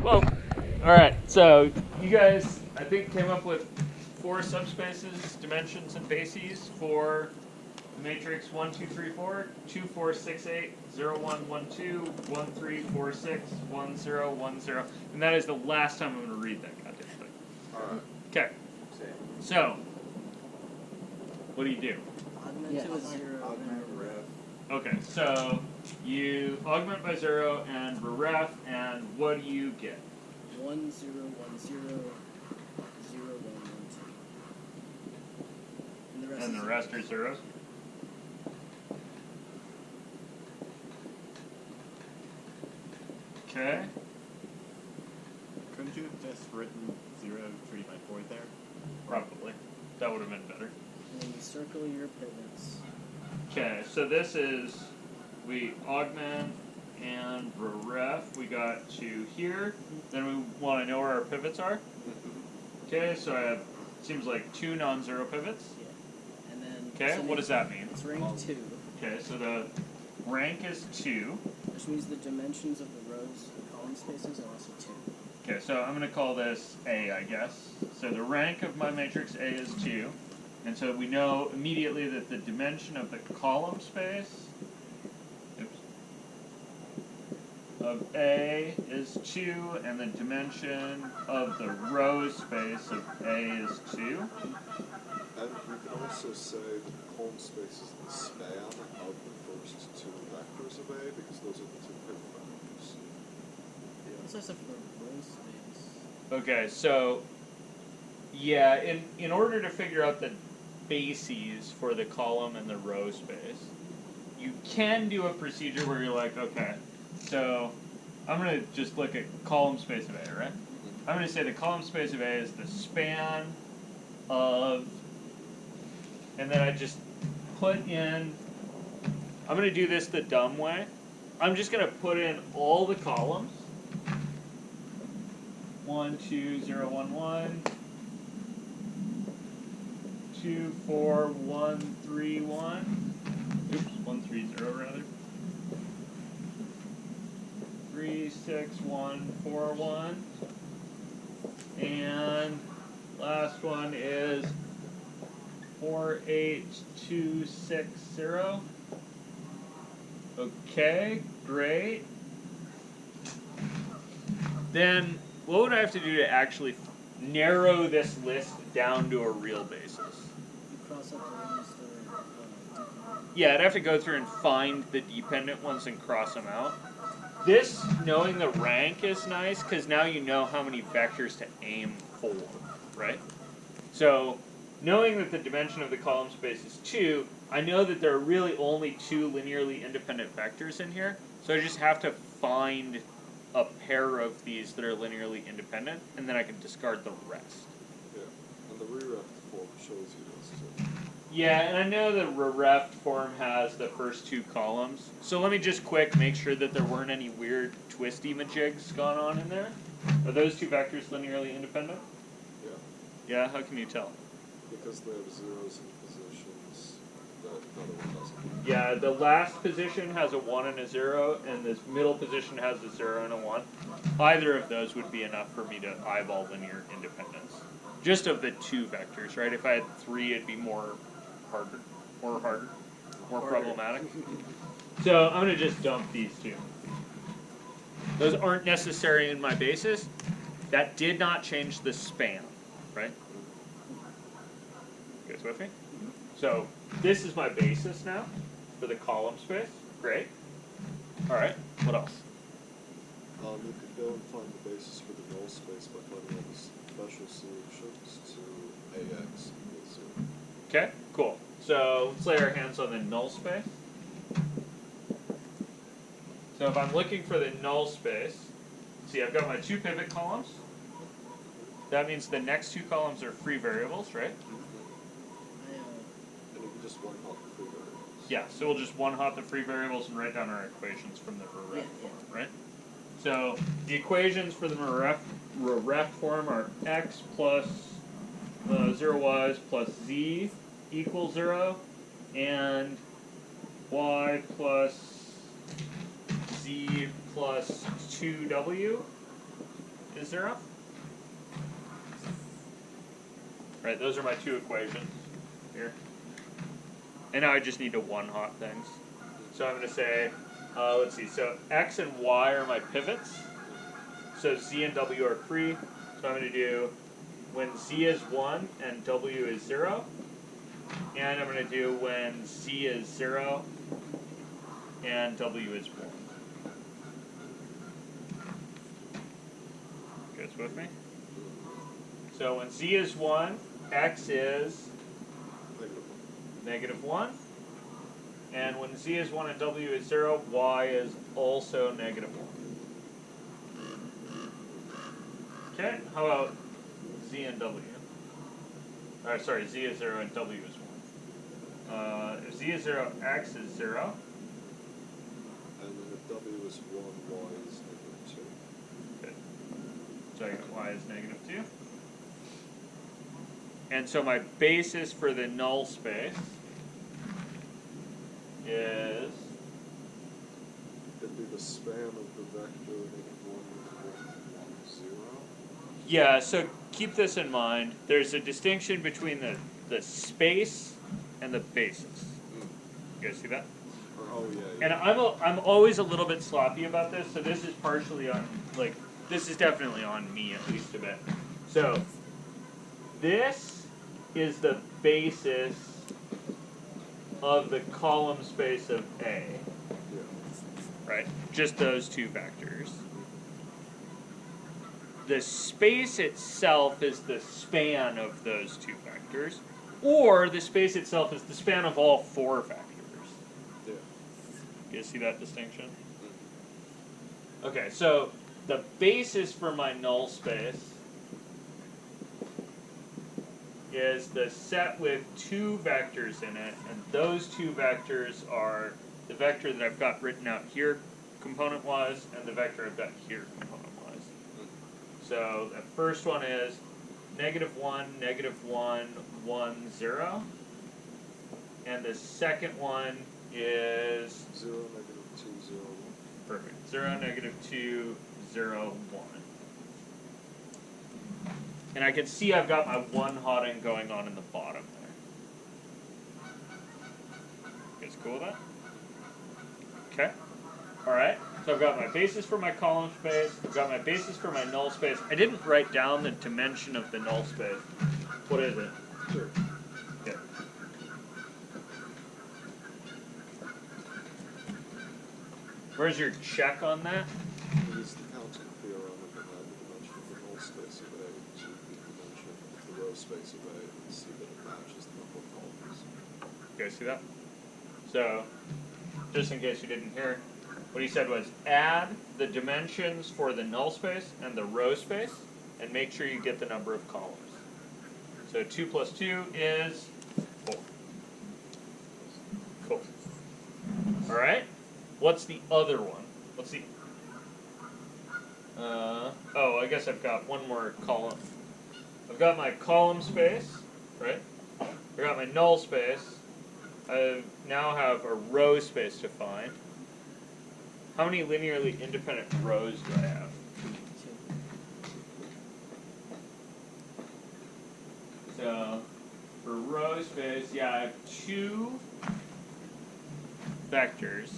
Well, all right. So you guys, I think, came up with 4 subspaces, dimensions, and bases for the matrix 1, 2, 3, 4, 2, 4, 6, 8, 0, 1, 1, 2, 1, 3, 4, 6, 1, 0, 1, 0. And that is the last time I'm going to read that goddamn thing. All right. Okay. So, what do you do? Augment to a 0. Augment ref. Okay, so you augment by 0 and ref, and what do you get? 1, 0, 1, 0, 0, 1, 1, 2. And the rest are zeros? Okay. Couldn't you have just written 0, 3 by 4 there? Probably. That would have been better. And then you circle your pivots. Okay, so this is, we augment and ref, we got to here, then we want to know where our pivots are. Okay, so I have, seems like 2 non-zero pivots. Yeah. And then. Okay, so what does that mean? It's rank 2. Okay, so the rank is 2. Which means the dimensions of the rows and column spaces are also 2. Okay, so I'm going to call this A, I guess. So the rank of my matrix A is 2. And so we know immediately that the dimension of the column space of A is 2, and the dimension of the row space of A is 2. And we can also say that the column space is the span of the first 2 vectors of A, because those are the 2 pivot vectors. What's that stuff for the row space? Okay, so yeah, in order to figure out the bases for the column and the row space, you can do a procedure where you're like, okay, so I'm going to just look at column space of A, right? I'm going to say the column space of A is the span of, and then I just put in, I'm going to do this the dumb way. I'm just going to put in all the columns. 1, 2, 0, 1, 1. 2, 4, 1, 3, 1. Oops, 1, 3, 0 rather. 3, 6, 1, 4, 1. And last one is 4, 8, 2, 6, 0. Okay, great. Then what would I have to do to actually narrow this list down to a real basis? Cross out the ones that are dependent. Yeah, I'd have to go through and find the dependent ones and cross them out. This, knowing the rank is nice, because now you know how many vectors to aim for, right? So, knowing that the dimension of the column space is 2, I know that there are really only 2 linearly independent vectors in here, so I just have to find a pair of these that are linearly independent, and then I can discard the rest. Yeah, and the re-ref form shows you this too. Yeah, and I know the reft form has the first 2 columns. So let me just quick make sure that there weren't any weird twisty majigs going on in there. Are those 2 vectors linearly independent? Yeah. Yeah, how can you tell? Because they have zeros in positions that the other one doesn't. Yeah, the last position has a 1 and a 0, and this middle position has a 0 and a 1. Either of those would be enough for me to eyeball linear independence. Just of the 2 vectors, right? If I had 3, it'd be more problematic. So I'm going to just dump these 2. Those aren't necessary in my basis. That did not change the span, right? You guys with me? So this is my basis now for the column space. Great. All right. What else? You could go and find the basis for the null space by finding all these special solutions to AX equals 0. Okay, cool. So let's lay our hands on the null space. So if I'm looking for the null space, see I've got my 2 pivot columns. That means the next 2 columns are free variables, right? And you can just one-hot the free variables. Yeah, so we'll just one-hot the free variables and write down our equations from the ref form, right? So the equations for the ref form are x plus 0y's plus z equals 0, and y plus z plus 2w is 0. Right, those are my two equations here. And now I just need to one-hot things. So I'm going to say, let's see, so x and y are my pivots. So z and w are free. So I'm going to do when z is 1 and w is 0. And I'm going to do when z is 0 and w is 1. You guys with me? So when z is 1, x is -1. And when z is 1 and w is 0, y is also -1. Okay, how about z and w? Or sorry, z is 0 and w is 1. If z is 0, x is 0. And then if w is 1, y is -2. Okay. So I got y is -2. And so my basis for the null space is... It'd be the span of the vector -1, 0. Yeah, so keep this in mind. There's a distinction between the space and the basis. You guys see that? Oh, yeah. And I'm always a little bit sloppy about this, so this is partially on, like, this is definitely on me at least a bit. So, this is the basis of the column space of A. Yeah. Right? Just those two vectors. The space itself is the span of those two vectors, or the space itself is the span of all four vectors. Yeah. You guys see that distinction? Okay, so the basis for my null space is the set with two vectors in it, and those two vectors are the vector that I've got written out here component-wise, and the vector I've got here component-wise. So the first one is -1, -1, 1, 0. And the second one is 0, -2, 0, 1. perfect. 0, -2, 0, 1. And I can see I've got my one-hotting going on in the bottom there. You guys cool with that? Okay. Alright. So I've got my basis for my column space. I've got my basis for my null space. I didn't write down the dimension of the null space. What is it? Sure. Okay. Where's your check on that? Use the counting theorem and then add the dimension of the null space of A to the dimension of the row space of A and see that it matches the number of columns. You guys see that? So, just in case you didn't hear, what he said was add the dimensions for the null space and the row space, and make sure you get the number of columns. So 2 plus 2 is 4. Cool. Alright, what's the other one? Let's see. Oh, I guess I've got one more column. I've got my column space, right? I've got my null space. I now have a row space to find. How many linearly independent rows do I have? So, for row space, yeah, I have 2 vectors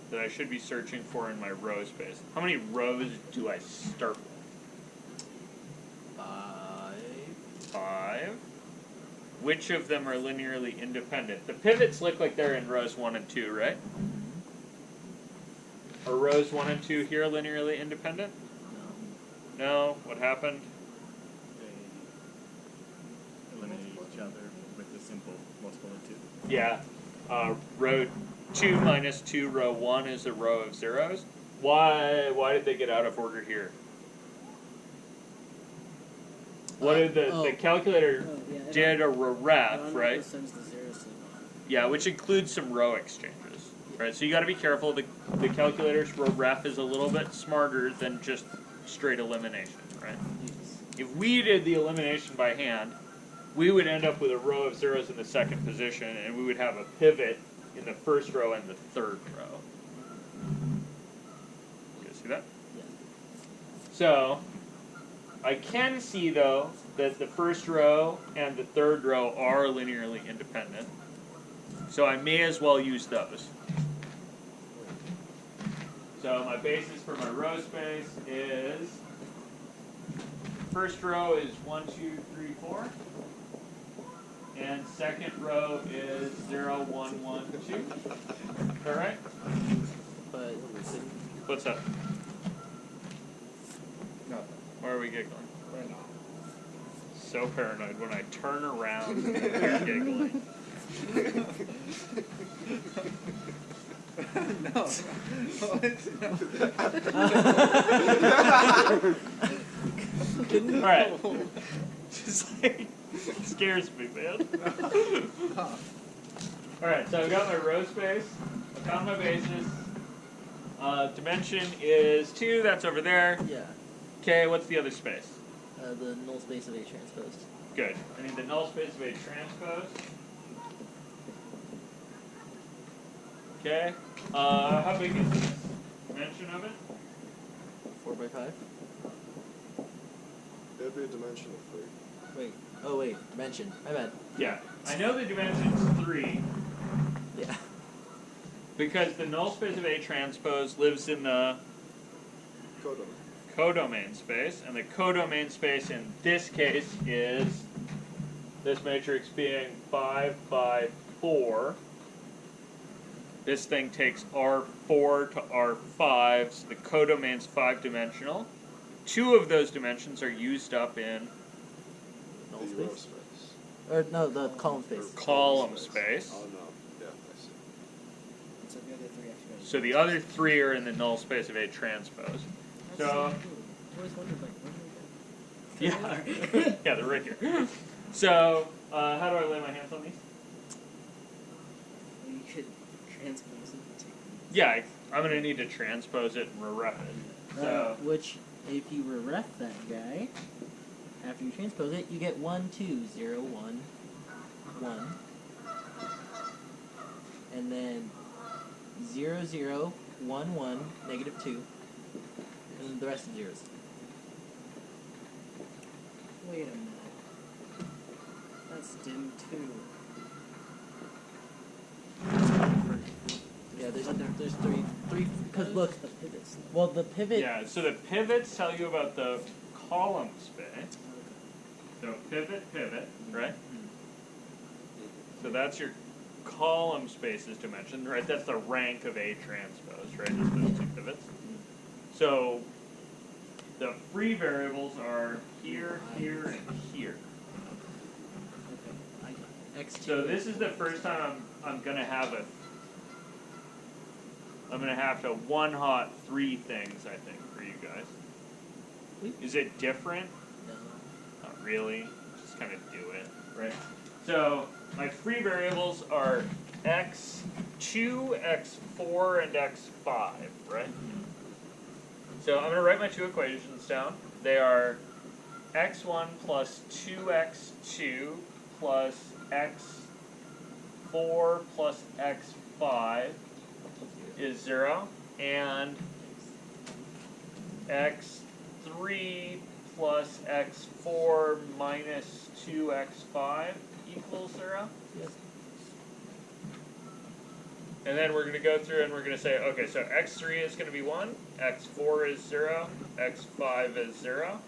that I should be searching for in my row space. How many rows do I start with? 5. Which of them are linearly independent? The pivots look like they're in rows 1 and 2, right? Are rows 1 and 2 here linearly independent? No. What happened? They eliminate each other with the simple multiple of 2. Yeah. Row 2 minus 2, row 1 is a row of zeros. Why did they get out of order here? What did the calculator did a ref, right? Sends the zeros to the bottom. Yeah, which includes some row exchanges, right? So you got to be careful. The calculator's row ref is a little bit smarter than just straight elimination, right? Yes. If we did the elimination by hand, we would end up with a row of zeros in the second position, and we would have a pivot in the first row and the third row. You guys see that? Yeah. So, I can see, though, that the first row and the third row are linearly independent. So I may as well use those. So my basis for my row space is, first row is 1, 2, 3, 4. And second row is 0, 1, 1, 2. Alright? But What's up? Nothing. Why are we giggling? We're not. So paranoid when I turn around you're giggling. No. Alright. Just like, scares me, man. Alright, so I've got my row space. I found my basis. Dimension is 2, that's over there. Yeah. Okay, what's the other space? The null space of A transposed. Good. I need the null space of A transpose. Okay. How big is this dimension of it? 4 by 5. It'd be a dimension of 3. Wait. Oh wait. Dimension. My bad. Yeah. I know the dimension's 3 Yeah. because the null space of A transpose lives in the Codomain. codomain space, and the codomain space in this case is this matrix being 5 by 4. This thing takes R4 to R5, so the codomain's 5-dimensional. 2 of those dimensions are used up in Null The row space. space. Or no, the column space. column space. Oh, no. Yeah, I see. so the other three actually. So the other 3 are in the null space of A transpose. So, I always wondered, like, where do we go? yeah, yeah, they're right here. So, how do I lay my hands on these? You could transpose it and take Yeah, I'm going to need to transpose it and re-ref it. So, Which, if you ref that guy, after you transpose it, you get 1, 2, 0, 1, 1. And then 0, 0, 1, 1, negative 2. And then the rest of zeros. Wait a minute. That's dim 2. Yeah, there's three, because look, The pivots. well, the pivot, yeah, so the pivots tell you about the column space. So pivot, pivot, right? So that's your column space's dimension, right? That's the rank of A transpose, right? Just those 2 pivots. So the free variables are here, here, and here. Okay, I got it. x2. So this is the first time I'm gonna have to one-hot 3 things, I think, for you guys. Is it different? No. Not really. Just kind of do it, right? So my free variables are x2, x4, and x5, right? So I'm going to write my 2 equations down. They are x1 plus 2x2 plus x4 plus x5 is 0, and x3 plus x4 minus 2x5 equals 0. Yes. And then we're going to go through and we're going to say, okay, so x3 is going to be 1, x4 is 0, x5 is 0.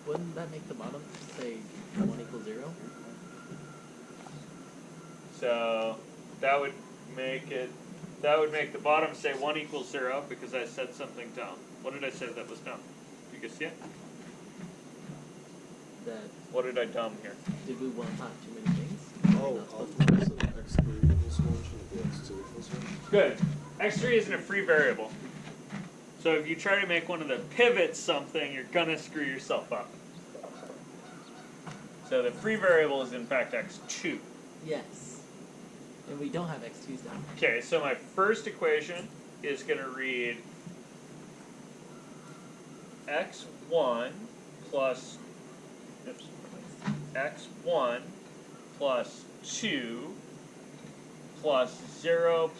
Wouldn't that make the bottom say 1 equals 0? So that would make the bottom say 1 equals 0 because I said something dumb. What did I say that was dumb? You can see it? That What did I dumb here? did we want not too many things? Oh, Not supposed to- isn't x3 equals 1, shouldn't it be x2 equals 1? Good. x3 isn't a free variable. So if you try to make one of the pivots something, you're going to screw yourself up. So the free variable is in fact x2. Yes. And we don't have x2's down. Okay, so my first equation is going to read x1 plus x1 plus 2 plus 0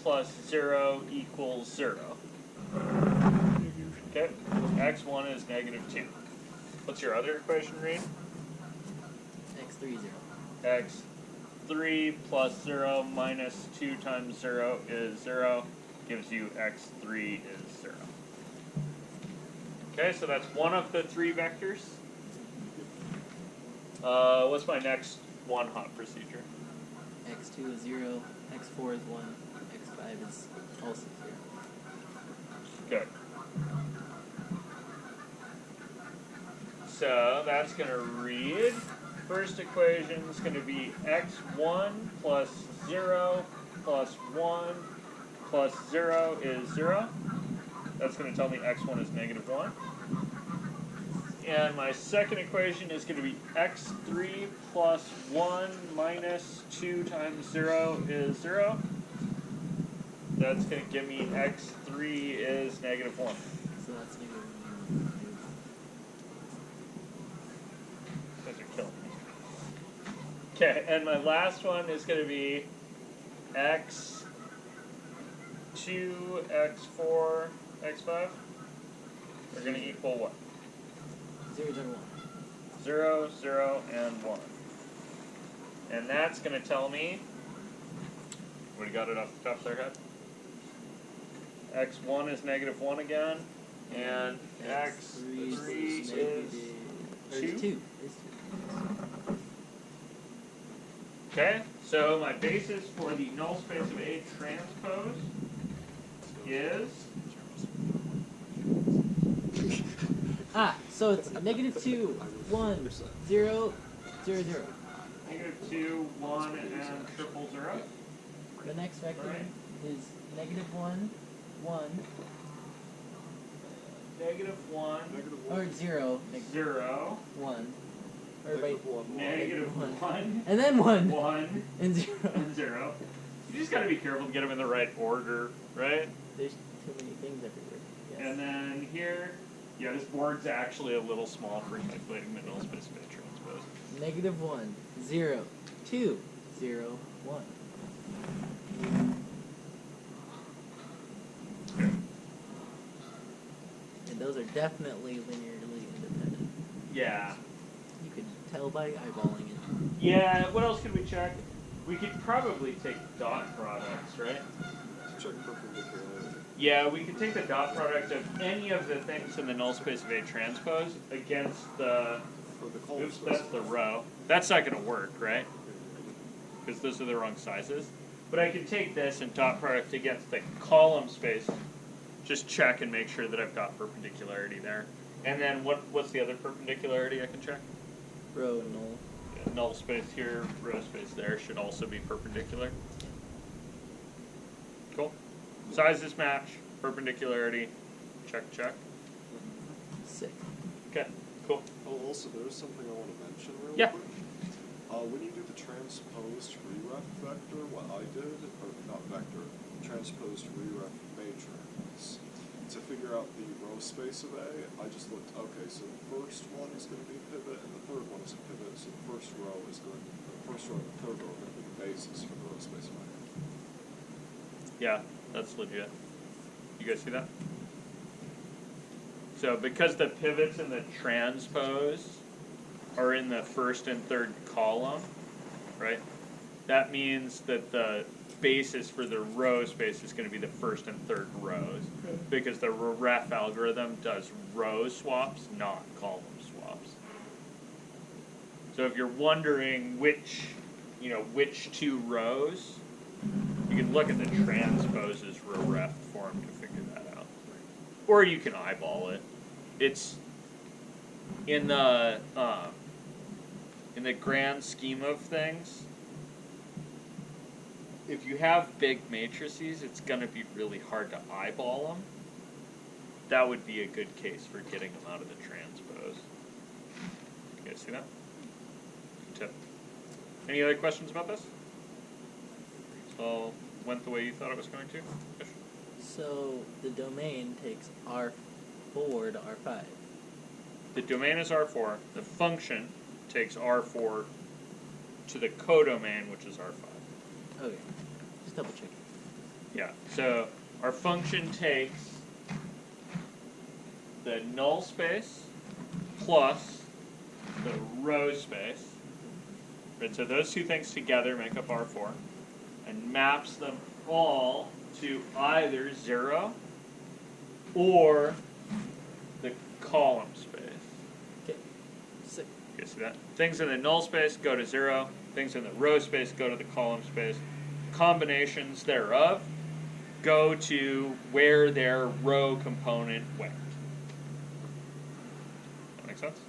equals 0. Okay, x1 is negative 2. What's your other equation, Reed? x3 0. x3 plus 0 minus 2 times 0 is 0. Gives you x3 is 0. Okay, so that's one of the 3 vectors. What's my next one-hot procedure? x2 is 0, x4 is 1, x5 is also 0. Good. So that's going to read, first equation is going to be x1 plus 0 plus 1 plus 0 is 0. That's going to tell me x1 is negative 1. And my second equation is going to be x3 plus 1 minus 2 times 0 is 0. That's going to give me x3 is negative 1. So that's negative 1. Those are killing me. Okay, and my last one is going to be x2, x4, x5 are going to equal what? 0, 0, 1. 0, 0, and 1. And that's going to tell me, we got it off the top of their head? x1 is negative 1 again, and x3 is 2. Okay, so my basis for the null space of A transpose is... So it's negative 2, 1, 0, 0, 0. Negative 2, 1, and triple 0. The next vector Right. is negative 1, 1, Negative 1, or 0, 0, 1. Or wait, negative 1, and then 1, 1, and 0. and 0. You just got to be careful to get them in the right order, right? There's too many things everywhere. Yes. And then here, yeah, this board's actually a little small for calculating the null space of A transpose. Negative 1, 0, 2, 0, 1. And those are definitely linearly independent. Yeah. You could tell by eyeballing it. Yeah, what else could we check? We could probably take dot products, right? Check perpendicularity. Yeah, we could take the dot product of any of the things in the null space of A transpose against the... For the column Oops, space. that's the row. That's not going to work, right? Because those are the wrong sizes. But I can take this and dot product against the column space. Just check and make sure that I've got perpendicularity there. And then what's the other perpendicularity I can check? Row, null. Yeah, null space here, row space there should also be perpendicular. Cool. Sizes match, perpendicularity, check, check. Sick. Okay, cool. Oh, also, there's something I want to mention real Yeah. quick. When you do the transposed reref vector, what I did, or not vector, transposed reref matrix, to figure out the row space of A, I just looked, okay, so the first one is going to be a pivot, and the third one is a pivot, so the first row and the third row are going to be the basis for the row space of A. Yeah, that's legit. You guys see that? So because the pivots in the transpose are in the first and third column, right? That means that the basis for the row space is going to be the first and third rows, because the ref algorithm does row swaps, not column swaps. So if you're wondering which two rows, you can look at the transpose's ref form to figure that out. Or you can eyeball it. It's in the grand scheme of things, if you have big matrices, it's going to be really hard to eyeball them. That would be a good case for getting them out of the transpose. You guys see that? Good tip. Any other questions about this? All went the way you thought it was going to? Fish? So the domain takes R4 to R5. The domain is R4. The function takes R4 to the codomain, which is R5. Okay. Just double checking. Yeah, so our function takes the null space plus the row space. Right, so those two things together make up R4, and maps them all to either 0 or the column space. Okay. Sick. Okay, so that things in the null space go to 0, things in the row space go to the column space. Combinations thereof go to where their row component went. That make sense?